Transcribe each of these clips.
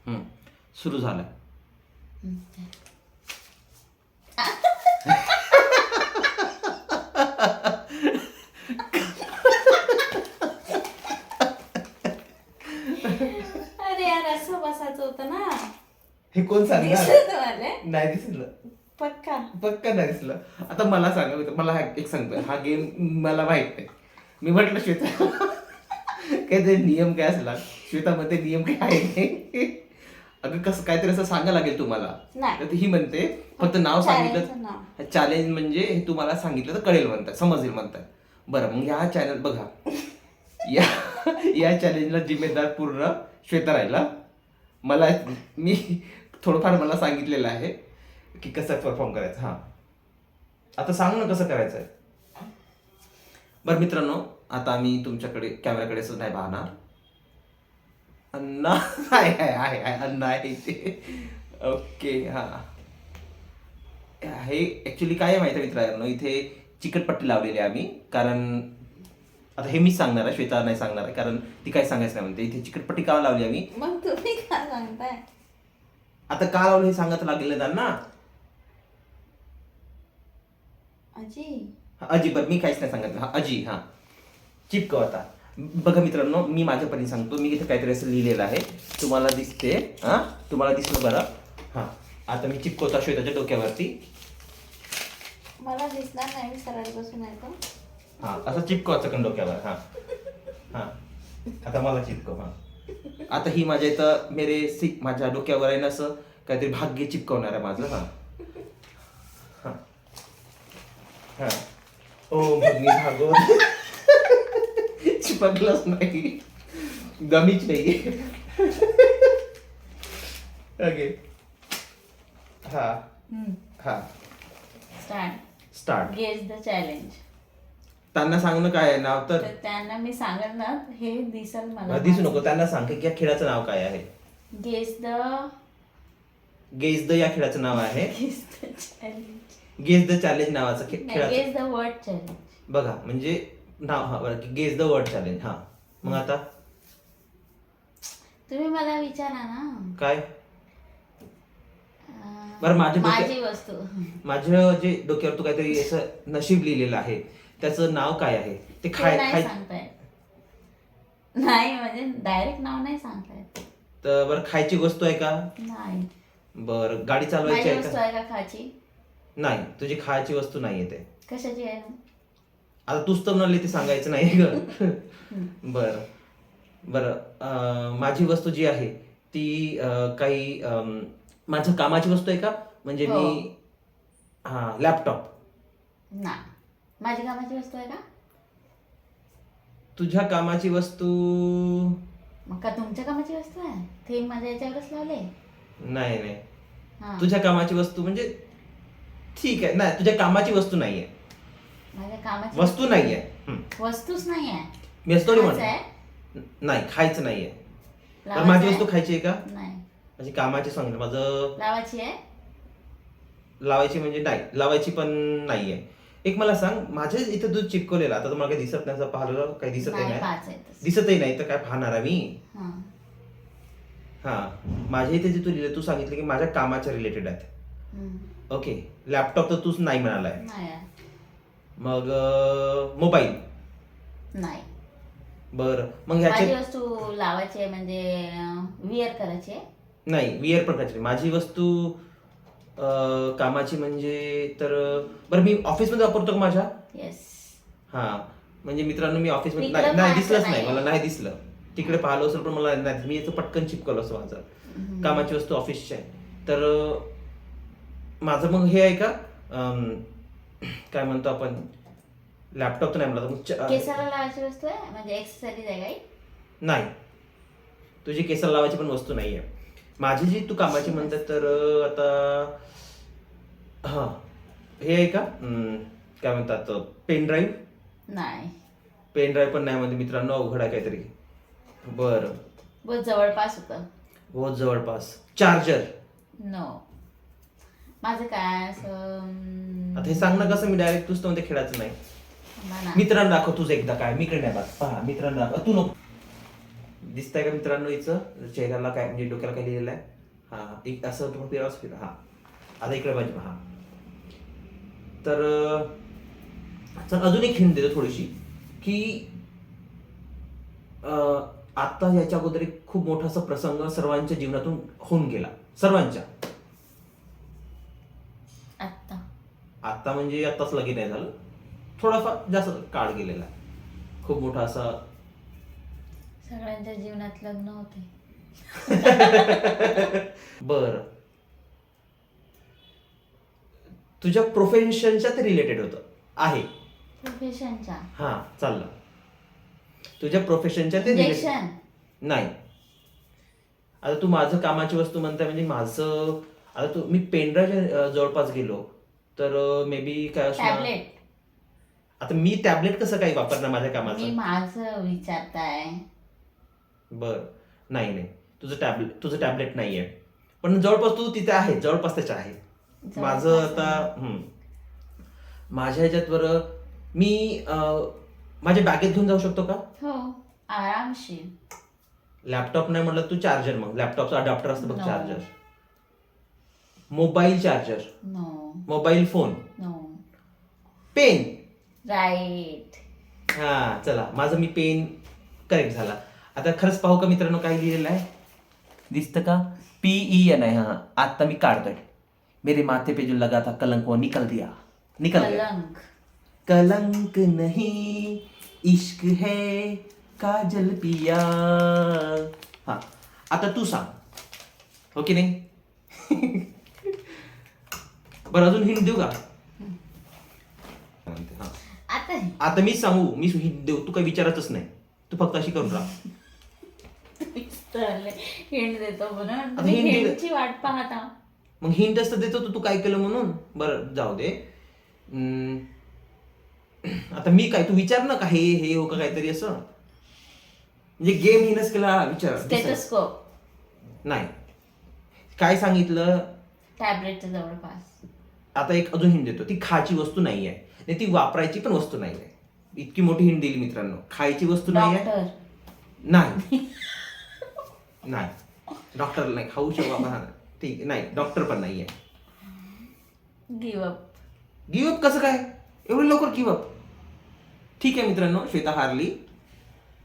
सुरू झालं. अरे यार असं बसायचं होतं ना. हे कोण सांगणार? दिसत मला. नाही दिसलं. पक्का. पक्का नाही दिसलं. आता मला सांगा, मला एक सांगतो, हा गेम मला माहित नाही. मी म्हटलं श्वेता काहीतरी नियम काय असला, श्वेतामध्ये नियम काय आहे? अगं कसं काहीतरी असं सांगायला लागेल तुम्हाला. नाही. तर ही म्हणते फक्त नाव चॅलेंजचं नाव. सांगितलं, चॅलेंज म्हणजे हे तुम्हाला सांगितलं तर कळेल म्हणतात, समजेल म्हणतात. बरं, मग ह्या चॅनल बघा, या चॅलेंजला जिम्मेदार पूर्ण श्वेता राहिला. मी थोडंफार मला सांगितलेलं आहे की कसं परफॉर्म करायचं. हा, आता सांग ना कसं करायचं. बरं मित्रांनो, आता आम्ही तुमच्याकडे कॅमेराकडे सुद्धा नाही पाहणार. अण्णा आहे अण्णा आहे ते. ओके, हा. हे ऍक्च्युली काय आहे माहिती आहे मित्रांनो, इथे चिकटपट्टी लावलेली आहे आम्ही. कारण आता हे मीच सांगणार आहे, श्वेता नाही सांगणार आहे, कारण ती काय सांगायचं नाही म्हणते. इथे चिकटपट्टी का लावली आम्ही? मग तुम्ही काय सांगताय? आता का लावलं हे सांगत लागेल त्यांना. अजी अजी, बरं मी काहीच नाही सांगत. हा अजी, हा चिपकव. आता बघा मित्रांनो, मी माझ्या परीने सांगतो. मी इथे काहीतरी असं लिहिलेलं आहे, तुम्हाला दिसते. हा, तुम्हाला दिसलं बरं. हा, आता मी चिपकवतो श्वेताच्या डोक्यावरती. मला दिसणार नाही, मी सरळ बसून आहे तो. हा, असं चिपकवायचं का डोक्यावर. हा हा, आता मला चिपकव. हा, आता ही माझ्या इथं माझ्या डोक्यावर आहे ना, असं काहीतरी भाग्य चिपकवणार आहे माझं. हा हा हा, ओम भगनी भागवत. चिपकलंच नाही, दमीच नाही. ओके, हा हा, स्टार्ट. Guess the challenge. त्यांना सांगणं काय आहे नाव, तर तर त्यांना मी सांगेल ना, हे दिसल मला. दिसू नको. त्यांना सांग की या खेळाचं नाव काय आहे. गेस द या खेळाचं नाव आहे guess the challenge. Guess the challenge नावाचं खेळाचं. Guess the word challenge. बघा म्हणजे नाव. हा बरं, गेस द वर्ड चॅलेंज. हा, मग आता तुम्ही मला विचारा ना. काय. बरं, माझी वस्तू. माझं जे डोक्यावर तू काहीतरी असं नशीब लिहिलेलं आहे, त्याचं नाव काय आहे ते? नाही सांगताय. नाही म्हणजे डायरेक्ट नाव नाही सांगताय. तर बरं, खायची वस्तू आहे का? नाही. बरं, गाडी चालवायची माझी आहे वस्तू का? आहे का खायची? नाही, तुझी खायची वस्तू नाहीये ते. कशाची आहे? आता तूच तर म्हणाली ते सांगायचं नाही ग. बरं बरं, माझी वस्तू जी आहे ती काही माझ्या कामाची वस्तू आहे का? म्हणजे हो. मी लॅपटॉप. ना, माझी कामाची वस्तू आहे का? तुझ्या कामाची वस्तू. मग का तुमच्या कामाची वस्तू आहे? ते माझ्या याच्यावरच लावले. नाही नाही, हा. तुझ्या कामाची वस्तू म्हणजे ठीक आहे. नाही, तुझ्या कामाची वस्तू नाहीये. माझ्या कामाची वस्तू नाहीये. वस्तूच नाही आहे. मी असतो खायचं म्हणतो. आहे? नाही, खायचं नाहीये. तर लावायचं माझी आहे? वस्तू खायची आहे का? नाही. म्हणजे कामाची सांगितलं माझं. लावायची आहे? लावायची म्हणजे नाही, लावायची पण नाहीये. एक मला सांग, माझ्या इथं दूध चिपकवलेलं, आता तुम्हाला काही दिसत नाही, असं पाहिलं काही दिसत नाही, नाही. पाच आहे तसं. दिसतही नाही तर काय पाहणार आहे मी. हा. हा, माझ्या इथे जे तू लिहिलं, तू सांगितलं की माझ्या कामाच्या रिलेटेड आहेत. हम्म. ओके, लॅपटॉप तर तूच नाही म्हणालाय. नाही आहे. मग मोबाईल. नाही. बरं, मग माझी ह्याचे वस्तू लावायची आहे म्हणजे विअर करायची आहे? नाही, विअर पण करायची. माझी वस्तू कामाची म्हणजे तर बरं, मी ऑफिसमध्ये वापरतो का माझ्या? येस. हा, म्हणजे मित्रांनो, मी ऑफिसमध्ये तिकडं नाही पाहायचं दिसलंच नाही, नाही. मला नाही दिसलं. तिकडे पाहिलं असेल पण मला नाही, मी याचं पटकन चिपकवलं असं माझं. कामाची वस्तू ऑफिसची आहे. तर माझं मग हे आहे का, काय म्हणतो आपण, लॅपटॉप तर नाही मला. केसाला लावायची वस्तू आहे म्हणजे एक्सेसरीज आहे काही? नाही, तुझी केसाला लावायची पण वस्तू नाही आहे. माझी जी तू कामाची म्हणतात तर आता हा, हे आहे का, काय म्हणतात, पेन ड्राईव्ह? नाही. पेन ड्राईव्ह पण नाही म्हणजे मित्रांनो, अवघड आहे काहीतरी. बरं, बहुत जवळपास होतं. बहुत जवळपास. चार्जर? नो. माझं काय असं आता हे सांग ना कसं, मी डायरेक्ट तूच तर म्हणते खेळायचं नाही. म्हणा. मित्रांना दाखव तुझं एकदा काय, मी कडे नाही बघ. पहा, मित्रांना दाखव, तू नको. दिसतंय का मित्रांनो हिचं चेहऱ्याला काय म्हणजे डोक्याला काय लिहिलेलं आहे? हा एक असं थोडं फिरा फिरा. हा आता इकडे पाहिजे. हा तर चल अजून एक हिंट देतो थोडीशी की आता याच्या अगोदर एक खूप मोठा असा प्रसंग सर्वांच्या जीवनातून होऊन गेला. सर्वांच्या. आता म्हणजे आत्ताच लगीन नाही झालं, थोडाफार जास्त काळ गेलेला आहे. खूप मोठा असा सगळ्यांच्या जीवनात लग्न होते. बर तुझ्या प्रोफेशनच्या ते रिलेटेड होतं आहे. प्रोफेशनच्या हा चाललं. तुझ्या प्रोफेशनच्या ते रिलेटेड इंजेक्शन नाही. आता तू माझं कामाची वस्तू म्हणताय म्हणजे माझं आता तू मी पेनड्राईव्ह जवळपास गेलो तर मे बी काय असणार. टॅबलेट. आता मी टॅबलेट कसं काही वापरणार माझ्या मी कामाचं. माझं विचारताय. बर नाही तुझं टॅबलेट नाहीये पण जवळपास तू तिथे आहे, जवळपास त्याच्या आहे. माझं आता माझ्या ह्याच्यात बरं मी माझ्या बॅगेत घेऊन जाऊ शकतो का? हो आरामशीर. लॅपटॉप नाही म्हटलं तू चार्जर. मग लॅपटॉपचा अडॅप्टर असतं बघ No. Charger. Mobile charger. No mobile phone. No. Pen. Right. हा चला माझं मी पेन करेक्ट झाला. आता खरंच पाहू का मित्रांनो काय लिहिलेलं आहे? दिसतं का? PEN आहे. हा आता मी काढतोय. मेरे माथे पे जो लगा था कलंक वो निकल गया. कलंक. कलंक नहीं इश्क है काजल पिया. हा आता तू सांग, हो की नाही? बरं अजून हिंट देऊ का? हा आता मी सांगू, मी हिंट देऊ, तू काही विचारायचंच नाही, तू फक्त अशी करून राहा. हिंट देतो म्हणून आता मी hint दिलं. हिंटची वाट पाहता. मग हिंट असतं देतो तू काय केलं म्हणून. बरं जाऊ दे. आता मी काय तू विचार ना का हे हो का काहीतरी असं म्हणजे गेम हिनच केला विचार. स्टेथोस्कोप. नाही काय सांगितलं? टॅबलेटच्या जवळपास. आता एक अजून हिंट देतो. ती खायची वस्तू नाही आहे आणि ती वापरायची पण वस्तू नाही आहे. इतकी मोठी हिंट दिली मित्रांनो. खायची वस्तू नाही आहे. डॉक्टर. नाही नाही डॉक्टर नाही खाऊ शकतो. ठीक नाही डॉक्टर पण नाही आहे. Give up. गिव्ह अप कसं काय एवढं लवकर गिव्ह अप? ठीक आहे मित्रांनो श्वेता हारली.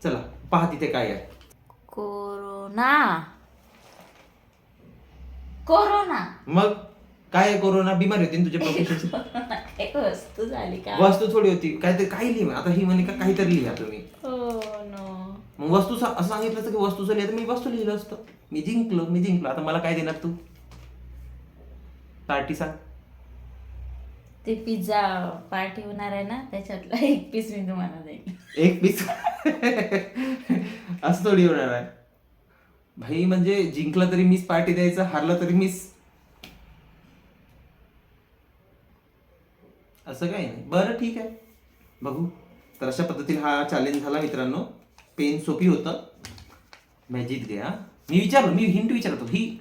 चला पहा तिथे काय आहे. कोरोना. कोरोना. मग काय आहे? कोरोना बिमारी होती ना तुझ्या प्रोफेशन. एक वस्तू झाली का? वस्तू थोडी होती काहीतरी. काही लिहि आता ही म्हणे का काहीतरी लिहा तुम्ही. हो नो. मग वस्तू असं सांगितलं असतं की वस्तूचं लिहा तर मी वस्तू लिहिलं असतं. मी जिंकलो. आता मला काय देणार तू? पार्टी सांग. ते पिझ्झा पार्टी होणार आहे ना त्याच्यातला एक पीस मी तुम्हाला देईन. एक पीस. असं थोडी होणार आहे भाई. म्हणजे जिंकलं तरी मीच पार्टी द्यायचं, हारलं तरी मीच. असं काही नाही. बरं ठीक आहे बघू. तर अशा पद्धतीने हा चॅलेंज झाला मित्रांनो. पेन सोपी होतं. मैं जीत गया. मी विचारलो, मी हिंट विचारतो ही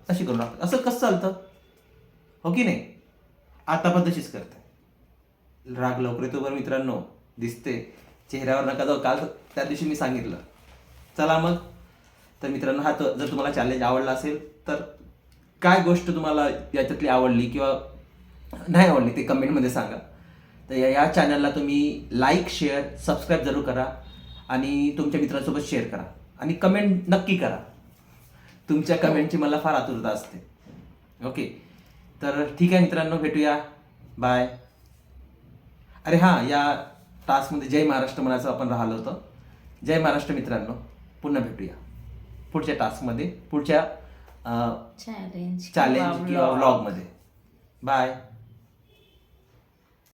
अशी करू नका. असं कसं चालतं हो की नाही? आता पद्धतीच करते. राग लवकर येतो बरं मित्रांनो. दिसते चेहऱ्यावर नका जाऊ. काल त्या दिवशी मी सांगितलं. चला मग तर मित्रांनो हा जर तुम्हाला चॅलेंज आवडला असेल तर काय गोष्ट तुम्हाला याच्यातली आवडली किंवा नाही आवडली ते कमेंटमध्ये सांगा. तर या चॅनलला तुम्ही लाईक शेअर सबस्क्राईब जरूर करा आणि तुमच्या मित्रांसोबत शेअर करा आणि कमेंट नक्की करा. तुमच्या कमेंटची मला फार आतुरता असते. ओके तर ठीक आहे मित्रांनो भेटूया. बाय. अरे हां या टास्कमध्ये जय महाराष्ट्र म्हणायचं आपण राहिलं होतं. जय महाराष्ट्र मित्रांनो. पुन्हा भेटूया पुढच्या टास्कमध्ये, पुढच्या चॅलेंज किंवा व्लॉगमध्ये. बाय.